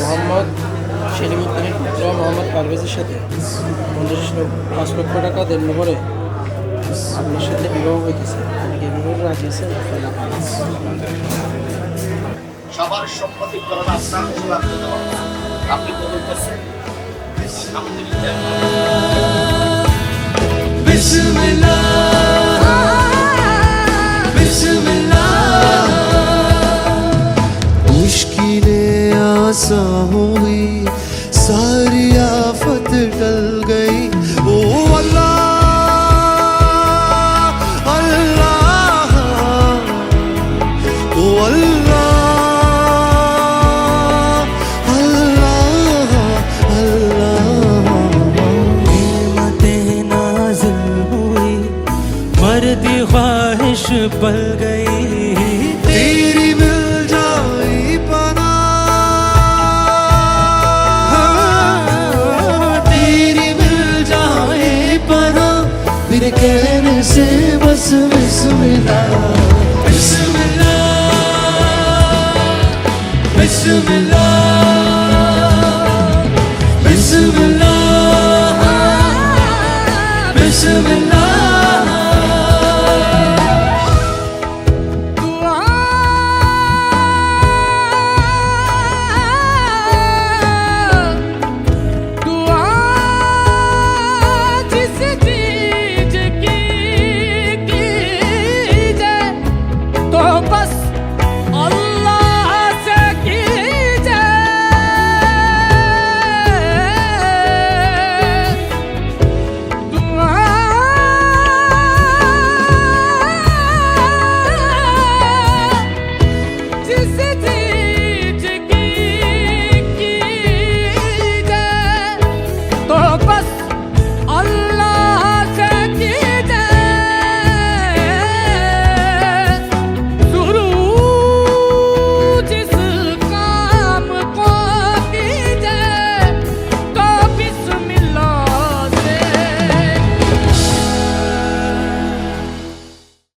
মোহাম্মদ সেলিমউদ্দিনের পুত্র মোহাম্মদ পারভেজের সাথে ৫ লক্ষ টাকা দেন করে আপনার সাথে বিবাহ হইতেছে, আপনি বিবাহে রাজি আছেন? সবার সম্মতি করার আপনার আপনি কবুল করছেন? আলহামদুলিল্লাহ। বিসমিল্লাহ বিসমিল্লাহ। मुश्किलें आसान हुई, सारी आफत टल गई। ओ अल्लाह अल्लाह ओ अल्लाह अल्लाह अल्लाह। नेमतें नाज़िल हुई, मर्दी ख्वाहिश पल गई। तेरी मिल जाई पनाह, तेरी मिल जाए पनाह, मेरे कहने से बस बिस्मिल्लाह बिस्मिल्लाह बिस्मिल्लाह।